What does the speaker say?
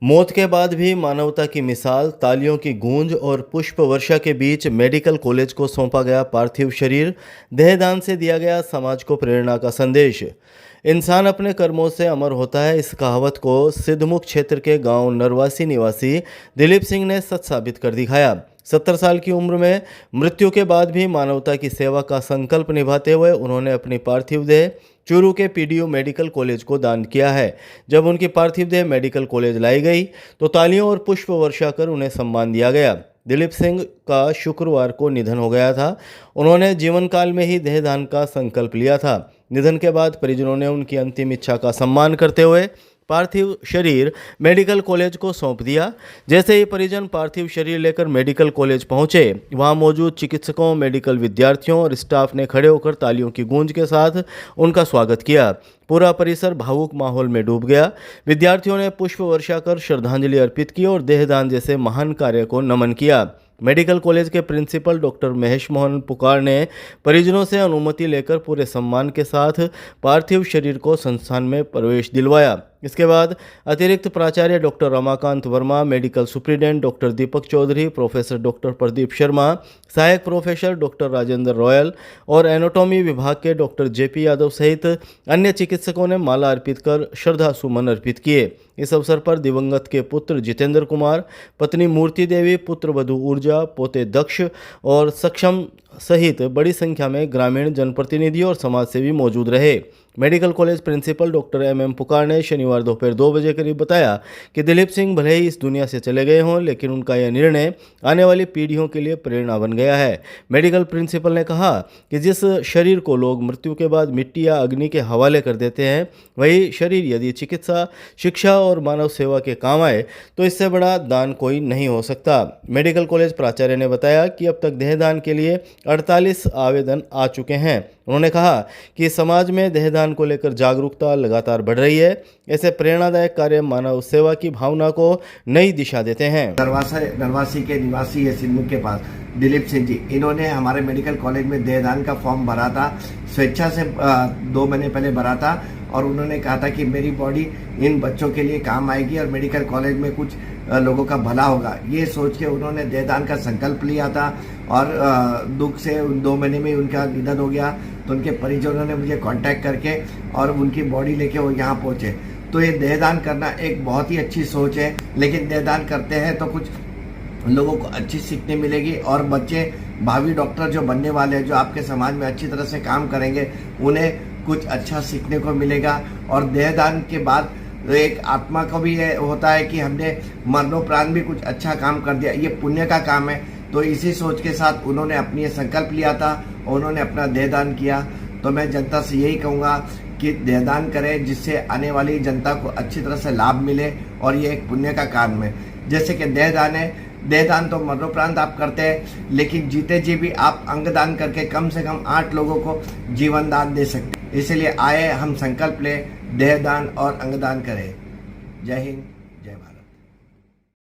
मौत के बाद भी मानवता की मिसाल, तालियों की गूंज और पुष्प वर्षा के बीच मेडिकल कॉलेज को सौंपा गया पार्थिव शरीर, देहदान से दिया गया समाज को प्रेरणा का संदेश। इंसान अपने कर्मों से अमर होता है, इस कहावत को सिद्धमुख क्षेत्र के गांव नरवासी निवासी दिलीप सिंह ने सच साबित कर दिखाया। 70 साल की उम्र में मृत्यु के बाद भी मानवता की सेवा का संकल्प निभाते हुए उन्होंने अपनी पार्थिव देह चूरू के पीडीयू मेडिकल कॉलेज को दान किया है। जब उनकी पार्थिव देह मेडिकल कॉलेज लाई गई तो तालियों और पुष्प वर्षा कर उन्हें सम्मान दिया गया। दिलीप सिंह का शुक्रवार को निधन हो गया था। उन्होंने जीवन काल में ही देहदान का संकल्प लिया था। निधन के बाद परिजनों ने उनकी अंतिम इच्छा का सम्मान करते हुए पार्थिव शरीर मेडिकल कॉलेज को सौंप दिया। जैसे ही परिजन पार्थिव शरीर लेकर मेडिकल कॉलेज पहुंचे, वहां मौजूद चिकित्सकों, मेडिकल विद्यार्थियों और स्टाफ ने खड़े होकर तालियों की गूंज के साथ उनका स्वागत किया। पूरा परिसर भावुक माहौल में डूब गया। विद्यार्थियों ने पुष्प वर्षा कर श्रद्धांजलि अर्पित की और देहदान जैसे महान कार्य को नमन किया। मेडिकल कॉलेज के प्रिंसिपल डॉक्टर महेश मोहन पुकार ने परिजनों से अनुमति लेकर पूरे सम्मान के साथ पार्थिव शरीर को संस्थान में प्रवेश दिलवाया। इसके बाद अतिरिक्त प्राचार्य doctor Ramakant Verma, medical superintendent doctor Deepak Chaudhary, professor doctor Pradeep Sharma, सहायक प्रोफेसर डॉक्टर राजेंद्र रॉयल और एनाटॉमी विभाग के डॉक्टर जेपी यादव सहित अन्य चिकित्सकों ने माला अर्पित कर श्रद्धा सुमन अर्पित किए। इस अवसर पर दिवंगत के पुत्र जितेंद्र कुमार, पत्नी मूर्ति देवी, पुत्र वधू ऊर्जा, पोते दक्ष और सक्षम सहित बड़ी संख्या में ग्रामीण जनप्रतिनिधि और समाजसेवी मौजूद रहे। Medical college principal doctor M Pukar ने शनिवार दोपहर 2 बजे करीब बताया कि दिलीप सिंह भले ही इस दुनिया से चले गए हों, लेकिन उनका यह निर्णय आने वाली पीढ़ियों के लिए प्रेरणा बन गया है। मेडिकल प्रिंसिपल ने कहा कि जिस शरीर को लोग मृत्यु के बाद मिट्टी या अग्नि के हवाले कर देते हैं, वही शरीर यदि चिकित्सा, शिक्षा और मानव सेवा के काम आए तो इससे बड़ा दान कोई नहीं हो सकता। मेडिकल कॉलेज प्राचार्य ने बताया कि अब तक देहदान के लिए 48 आवेदन आ चुके हैं। उन्होंने कहा कि समाज में देहदान को लेकर जागरूकता लगातार बढ़ रही है। ऐसे प्रेरणादायक कार्य मानव सेवा की भावना को नई दिशा देते हैं। नरवासी के निवासी है सिद्धमुख के पास दिलीप सिंह जी, इन्होंने हमारे मेडिकल कॉलेज में देहदान का फॉर्म भरा था। स्वेच्छा से 2 महीने पहले भरा था और उन्होंने कहा था कि मेरी बॉडी इन बच्चों के लिए काम आएगी और मेडिकल कॉलेज में कुछ लोगों का भला होगा। ये सोच के उन्होंने देहदान का संकल्प लिया था और दुख से 2 महीने में उनका निधन हो गया। तो उनके परिजनों ने मुझे कांटेक्ट करके और उनकी बॉडी लेके वो यहाँ पहुँचे। तो ये देहदान करना एक बहुत ही अच्छी सोच है, लेकिन देहदान करते हैं तो कुछ लोगों को अच्छी सीखने मिलेगी और बच्चे भावी डॉक्टर जो बनने वाले हैं, जो आपके समाज में अच्छी तरह से काम करेंगे, उन्हें कुछ अच्छा सीखने को मिलेगा। और देहदान के बाद एक आत्मा को भी ये होता है कि हमने मरणोपरांत भी कुछ अच्छा काम कर दिया, ये पुण्य का काम है। तो इसी सोच के साथ उन्होंने अपनी ये संकल्प लिया था और उन्होंने अपना देहदान किया। तो मैं जनता से यही कहूँगा कि देहदान करें, जिससे आने वाली जनता को अच्छी तरह से लाभ मिले और ये एक पुण्य का काम है। जैसे कि देहदान है, देहदान तो मरणोपरांत आप करते हैं, लेकिन जीते जी भी आप अंगदान करके कम से कम 8 लोगों को जीवन दान दे सकते हैं। इसलिए आए हम संकल्प लें, देहदान और अंगदान करें। जय हिंद।